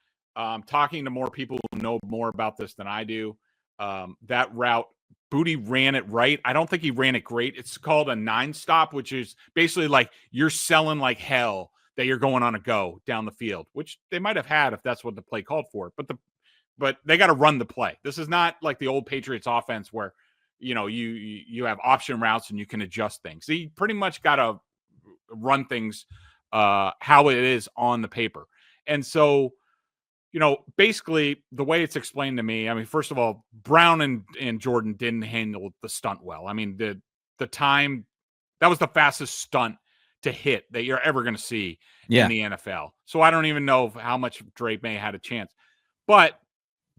Talking to more people who know more about this than I do, that route, Boutte ran it right. I don't think he ran it great. It's called a 9-stop, which is basically like you're selling like hell that you're going on a go down the field, which they might have had if that's what the play called for. But they got to run the play. This is not like the old Patriots offense where you have option routes and you can adjust things. So you pretty much got to run things how it is on the paper. And so, basically the way it's explained to me, I mean, first of all, Brown and Jordan didn't handle the stunt well. I mean, the time, that was the fastest stunt to hit that you're ever going to see in the NFL. So I don't even know how much Drake Maye had a chance. But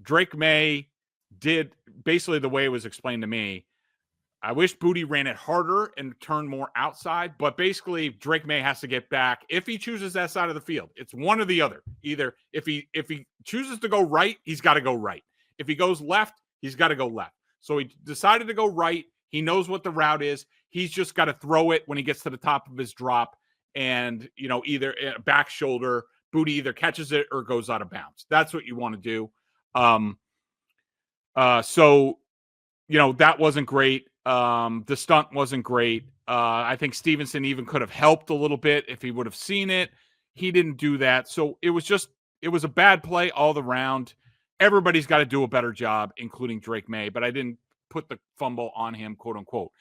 Drake Maye did basically the way it was explained to me. I wish Boutte ran it harder and turned more outside, but basically Drake Maye has to get back if he chooses that side of the field. It's one or the other. Either if he chooses to go right, he's got to go right. If he goes left, he's got to go left. So he decided to go right. He knows what the route is. He's just got to throw it when he gets to the top of his drop, and either back shoulder, Boutte either catches it or goes out of bounds. That's what you want to do. So that wasn't great. The stunt wasn't great. I think Stevenson even could have helped a little bit if he would have seen it. He didn't do that. So it was a bad play all around. Everybody's got to do a better job, including Drake Maye, but I didn't put the fumble on him, quote unquote.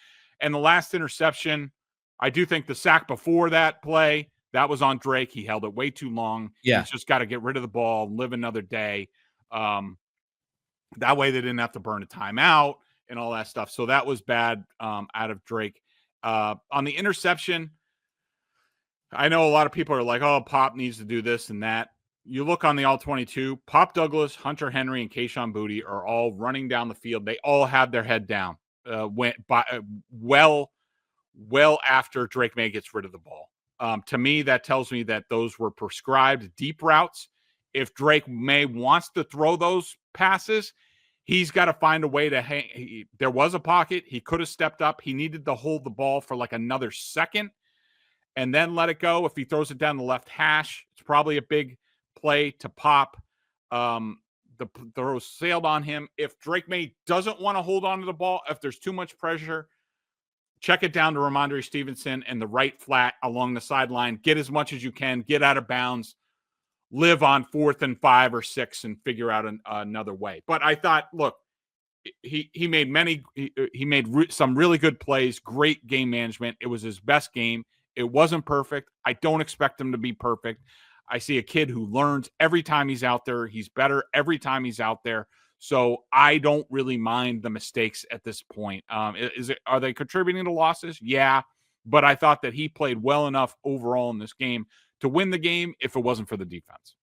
And the last interception, I do think the sack before that play, that was on Drake. He held it way too long. Yeah. He's just got to get rid of the ball, live another day. That way they didn't have to burn a timeout and all that stuff. So that was bad out of Drake. On the interception, I know a lot of people are like, oh, Pop needs to do this and that. You look on the All-22, Pop Douglas, Hunter Henry, and Kayshon Boutte are all running down the field. They all had their head down well after Drake Maye gets rid of the ball. To me, that tells me that those were prescribed deep routes. If Drake Maye wants to throw those passes, he's got to find a way to hang. There was a pocket. He could have stepped up. He needed to hold the ball for like another second and then let it go. If he throws it down the left hash, it's probably a big play to Pop. The throw sailed on him. If Drake Maye doesn't want to hold on to the ball, if there's too much pressure, check it down to Ramondre Stevenson and the right flat along the sideline. Get as much as you can. Get out of bounds. Live on 4th and 5 or 6 and figure out another way. But I thought, look, he made some really good plays, great game management. It was his best game. It wasn't perfect. I don't expect him to be perfect. I see a kid who learns every time he's out there. He's better every time he's out there. So I don't really mind the mistakes at this point. Are they contributing to losses? Yeah. But I thought that he played well enough overall in this game to win the game if it wasn't for the defense.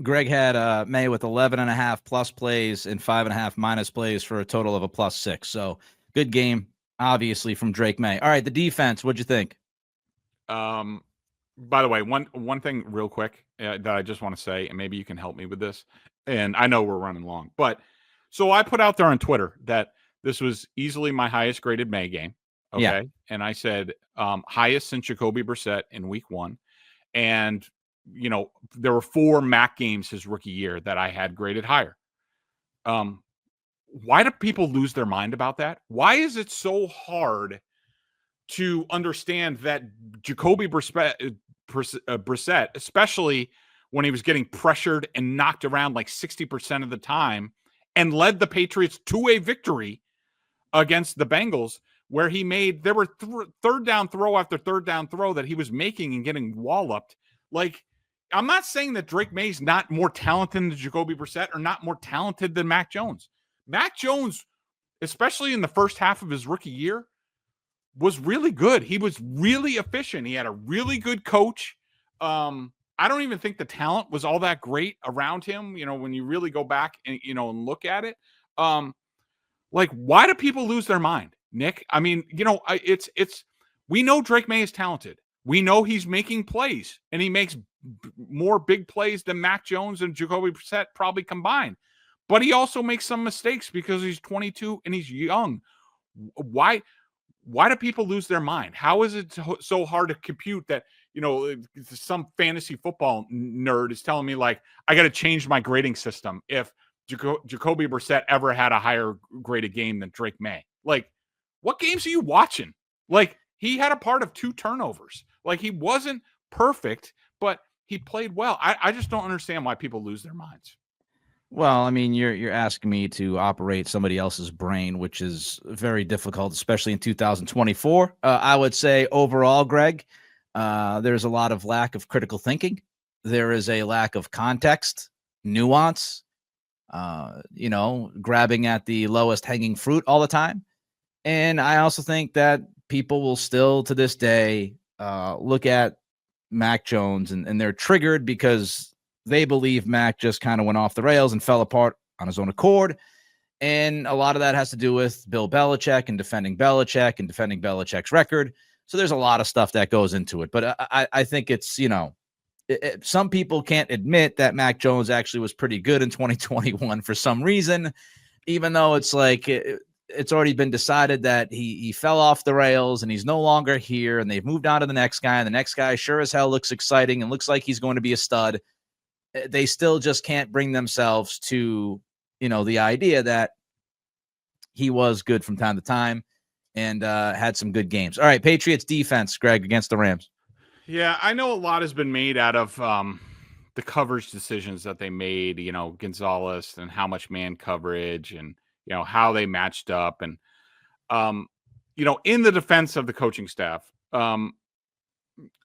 Greg had Maye with 11.5 plus plays and 5.5 minus plays for a total of a +6. So good game, obviously, from Drake Maye. All right, the defense, what'd you think? By the way, one thing real quick that I just want to say, and maybe you can help me with this, and I know we're running long, but so I put out there on Twitter that this was easily my highest graded Maye game. Okay. Yeah. And I said, highest since Jacoby Brissett in week 1. And, there were 4 MAC games his rookie year that I had graded higher. Why do people lose their mind about that? Why is it so hard to understand that Jacoby Brissett, especially when he was getting pressured and knocked around like 60% of the time and led the Patriots to a victory against the Bengals, where there were third down throw after third down throw that he was making and getting walloped. Like, I'm not saying that Drake Maye's not more talented than Jacoby Brissett or not more talented than Mac Jones. Mac Jones, especially in the first half of his rookie year, was really good. He was really efficient. He had a really good coach. I don't even think the talent was all that great around him, when you really go back and, and look at it. Like, why do people lose their mind, Nick? I mean, we know Drake Maye is talented. We know he's making plays, and he makes more big plays than Mac Jones and Jacoby Brissett probably combined. But he also makes some mistakes because he's 22 and he's young. Why do people lose their mind? How is it so hard to compute that, some fantasy football nerd is telling me, like, I got to change my grading system if Jacoby Brissett ever had a higher graded game than Drake Maye? Like, what games are you watching? Like, he had a part of 2 turnovers. Like, he wasn't perfect, but he played well. I just don't understand why people lose their minds. Well, I mean, you're asking me to operate somebody else's brain, which is very difficult, especially in 2024. I would say overall, Greg, there's a lot of lack of critical thinking. There is a lack of context, nuance, grabbing at the lowest hanging fruit all the time. And I also think that people will still, to this day, look at Mac Jones and they're triggered because they believe Mac just kind of went off the rails and fell apart on his own accord. And a lot of that has to do with Bill Belichick and defending Belichick's record. So there's a lot of stuff that goes into it. But I think it's, some people can't admit that Mac Jones actually was pretty good in 2021 for some reason, even though it's like it's already been decided that he fell off the rails and he's no longer here and they've moved on to the next guy. And the next guy sure as hell looks exciting and looks like he's going to be a stud. They still just can't bring themselves to, the idea that he was good from time to time and had some good games. All right, Patriots defense, Greg, against the Rams. Yeah, I know a lot has been made out of the coverage decisions that they made, Gonzalez and how much man coverage and, how they matched up. And, in the defense of the coaching staff,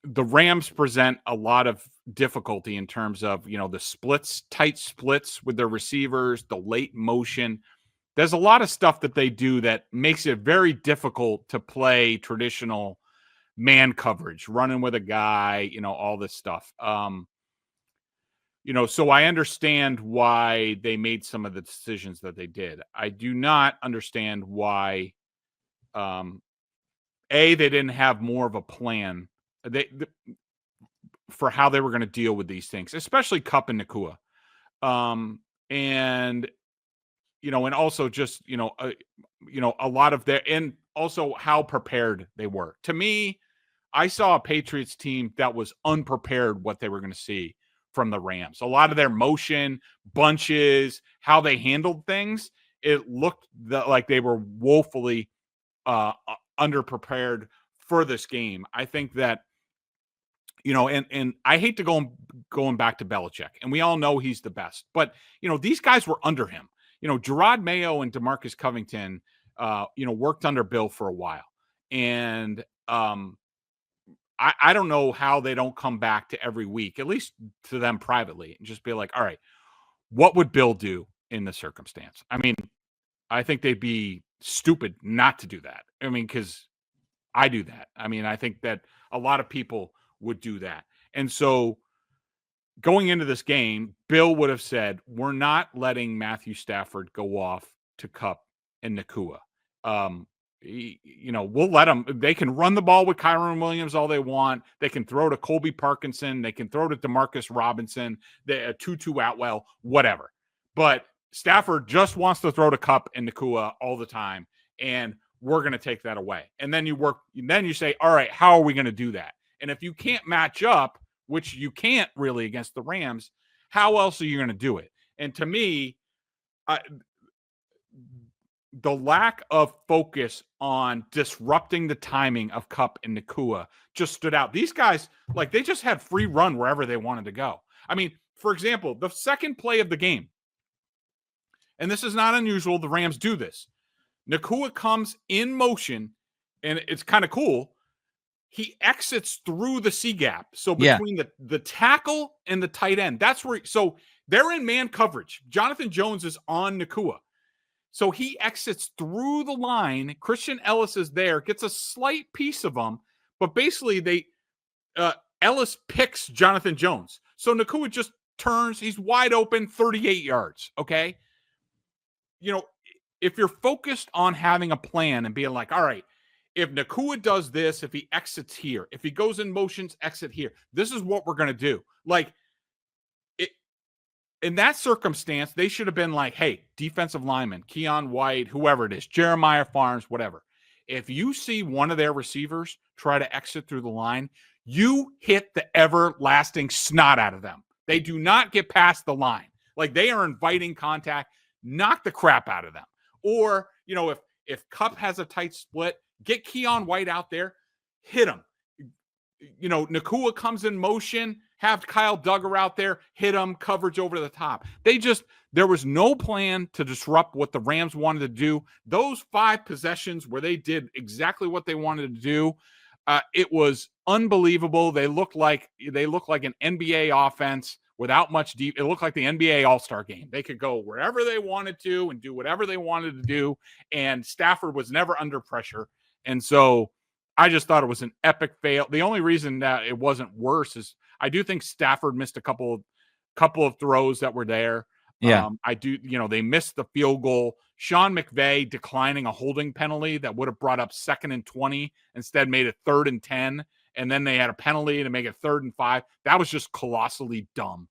the Rams present a lot of difficulty in terms of, the splits, tight splits with their receivers, the late motion. There's a lot of stuff that they do that makes it very difficult to play traditional man coverage, running with a guy, all this stuff. So I understand why they made some of the decisions that they did. I do not understand why, they didn't have more of a plan for how they were going to deal with these things, especially Kupp and Nacua. And also just, a lot of their, and also how prepared they were. To me, I saw a Patriots team that was unprepared what they were going to see from the Rams. A lot of their motion, bunches, how they handled things, it looked like they were woefully underprepared for this game. I think that, and I hate to going back to Belichick, and we all know he's the best, but, these guys were under him. Gerard Mayo and DeMarcus Covington, worked under Bill for a while. And I don't know how they don't come back to every week, at least to them privately, and just be like, all right, what would Bill do in this circumstance? I mean, I think they'd be stupid not to do that. I mean, because I do that. I mean, I think that a lot of people would do that. And so going into this game, Bill would have said, we're not letting Matthew Stafford go off to Kupp and Nacua. We'll let them. They can run the ball with Kyron Williams all they want. They can throw to Colby Parkinson. They can throw to DeMarcus Robinson, Tutu Atwell, whatever. But Stafford just wants to throw to Kupp and Nacua all the time, and we're going to take that away. And then you say, all right, how are we going to do that? And if you can't match up, which you can't really against the Rams, how else are you going to do it? And to me, the lack of focus on disrupting the timing of Kupp and Nacua just stood out. These guys, they just had free run wherever they wanted to go. I mean, for example, the second play of the game, and this is not unusual, the Rams do this. Nacua comes in motion, and it's kind of cool. He exits through the C gap. So between the tackle and the tight end, that's where. So they're in man coverage. Jonathan Jones is on Nacua. So he exits through the line. Christian Ellis is there, gets a slight piece of him, but basically Ellis picks Jonathan Jones. So Nacua just turns. He's wide open, 38 yards. Okay. If you're focused on having a plan and being like, all right, if Nakua does this, if he exits here, if he goes in motions, exit here, this is what we're going to do. Like, in that circumstance, they should have been like, hey, defensive lineman, Keon White, whoever it is, Jeremiah Farms, whatever. If you see one of their receivers try to exit through the line, you hit the everlasting snot out of them. They do not get past the line. Like, they are inviting contact, knock the crap out of them. Or, if Kupp has a tight split, get Keon White out there, hit him. Nakua comes in motion, have Kyle Duggar out there, hit him, coverage over the top. There was no plan to disrupt what the Rams wanted to do. Those 5 possessions where they did exactly what they wanted to do, it was unbelievable. They looked like an NBA offense without much deep. It looked like the NBA All-Star game. They could go wherever they wanted to and do whatever they wanted to do, and Stafford was never under pressure. And so I just thought it was an epic fail. The only reason that it wasn't worse is I do think Stafford missed a couple of throws that were there. Yeah. They missed the field goal. Sean McVay declining a holding penalty that would have brought up 2nd and 20, instead made it 3rd and 10. And then they had a penalty to make it 3rd and 5. That was just colossally dumb.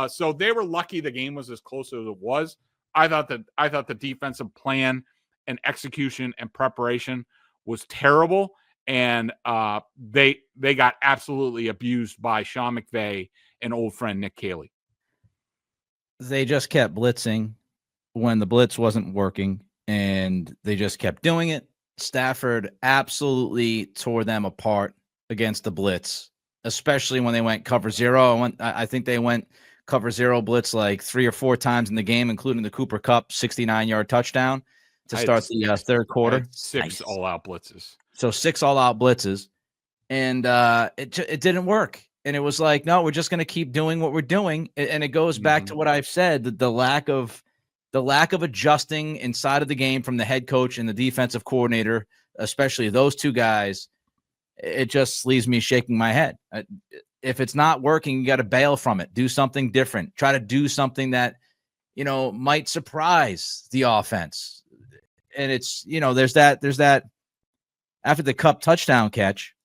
So they were lucky the game was as close as it was. I thought the defensive plan and execution and preparation was terrible. And they got absolutely abused by Sean McVay and old friend Nick Caley. They just kept blitzing when the blitz wasn't working, and they just kept doing it. Stafford absolutely tore them apart against the blitz, especially when they went cover 0. I think they went cover 0 blitz like 3 or 4 times in the game, including the Cooper Kupp 69-yard touchdown to start the third quarter. 6 all-out blitzes. So 6 all-out blitzes, and it didn't work. And it was like, no, we're just going to keep doing what we're doing. And it goes back to what I've said, the lack of adjusting inside of the game from the head coach and the defensive coordinator, especially those 2 guys. It just leaves me shaking my head. If it's not working, you got to bail from it. Do something different. Try to do something that, might surprise the offense. And it's, there's that after the Kupp touchdown catch,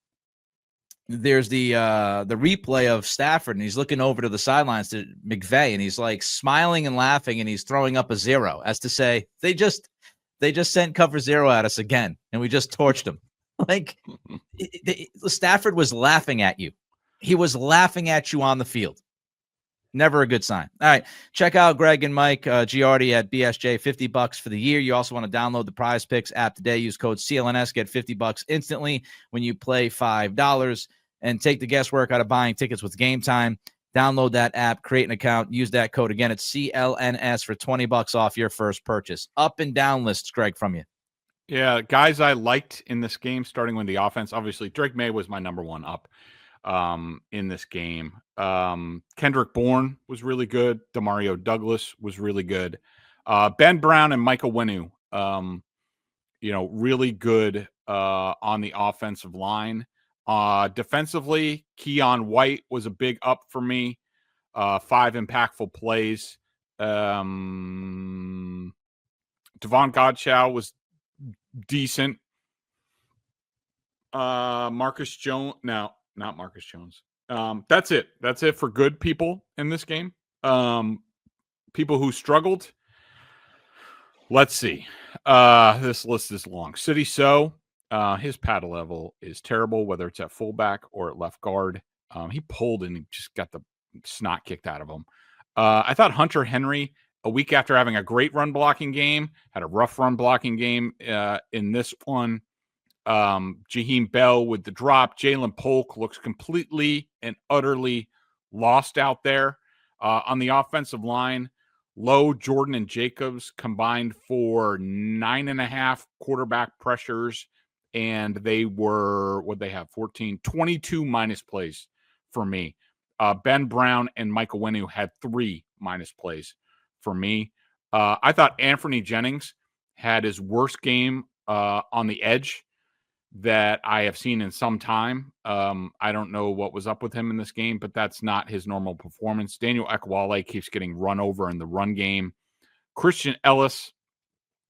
there's the replay of Stafford, and he's looking over to the sidelines to McVay, and he's like smiling and laughing, and he's throwing up a 0 as to say, they just sent cover 0 at us again, and we just torched them. Like, Stafford was laughing at you. He was laughing at you on the field. Never a good sign. All right. Check out Greg and Mike Giardi at BSJ, $50 for the year. You also want to download the Prize Picks app today. Use code CLNS, get $50 instantly when you play $5, and take the guesswork out of buying tickets with Game Time. Download that app, create an account, use that code. Again, it's CLNS for $20 off your first purchase. Up and down lists, Greg, from you. Yeah, guys I liked in this game, starting with the offense. Obviously, Drake Maye was my number 1 up in this game. Kendrick Bourne was really good. Demario Douglas was really good. Ben Brown and Michael Winu, really good on the offensive line. Defensively, Keon White was a big up for me. 5 impactful plays. Devon Godchow was decent. Marcus Jones. No, not Marcus Jones. That's it. That's it for good people in this game. People who struggled. Let's see. This list is long. City So, his paddle level is terrible, whether it's at fullback or at left guard. He pulled and he just got the snot kicked out of him. I thought Hunter Henry, a week after having a great run blocking game, had a rough run blocking game in this one. Jaheim Bell with the drop. Jalen Polk looks completely and utterly lost out there. On the offensive line, Lowe, Jordan, and Jacobs combined for 9.5 quarterback pressures, and they were, what'd they have, 22 minus plays for me. Ben Brown and Michael Winu had 3 minus plays for me. I thought Anthony Jennings had his worst game on the edge that I have seen in some time. I don't know what was up with him in this game, but that's not his normal performance. Daniel Ekwale keeps getting run over in the run game. Christian Ellis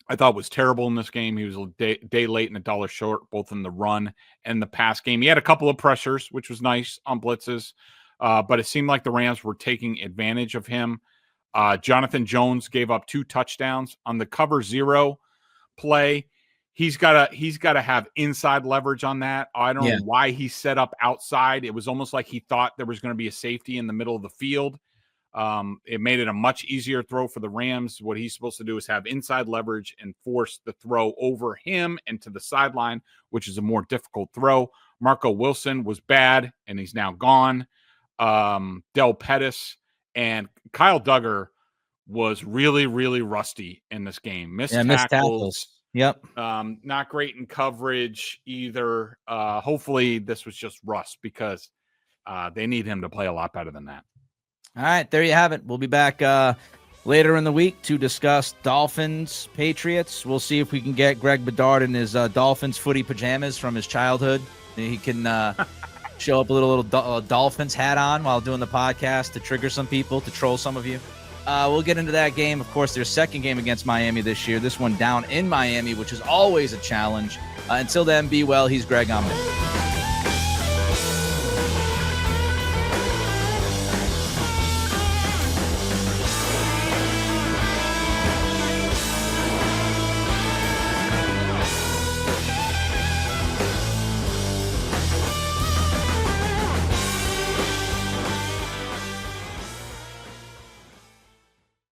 I thought was terrible in this game. He was a day late and a dollar short, both in the run and the pass game. He had a couple of pressures, which was nice on blitzes, but it seemed like the Rams were taking advantage of him. Jonathan Jones gave up 2 touchdowns on the cover 0 play. He's got to have inside leverage on that. I don't know why he set up outside. It was almost like he thought there was going to be a safety in the middle of the field. It made it a much easier throw for the Rams. What he's supposed to do is have inside leverage and force the throw over him and to the sideline, which is a more difficult throw. Marco Wilson was bad, and he's now gone. Del Pettis and Kyle Duggar was really, really rusty in this game. Missed tackles. Yep. Not great in coverage either. Hopefully this was just rust because they need him to play a lot better than that. All right, there you have it. We'll be back later in the week to discuss Dolphins, Patriots. We'll see if we can get Greg Bedard in his Dolphins footy pajamas from his childhood. He can show up a little Dolphins hat on while doing the podcast to trigger some people, to troll some of you. We'll get into that game. Of course, their second game against Miami this year. This one down in Miami, which is always a challenge. Until then, be well. He's Greg. I'm Nick.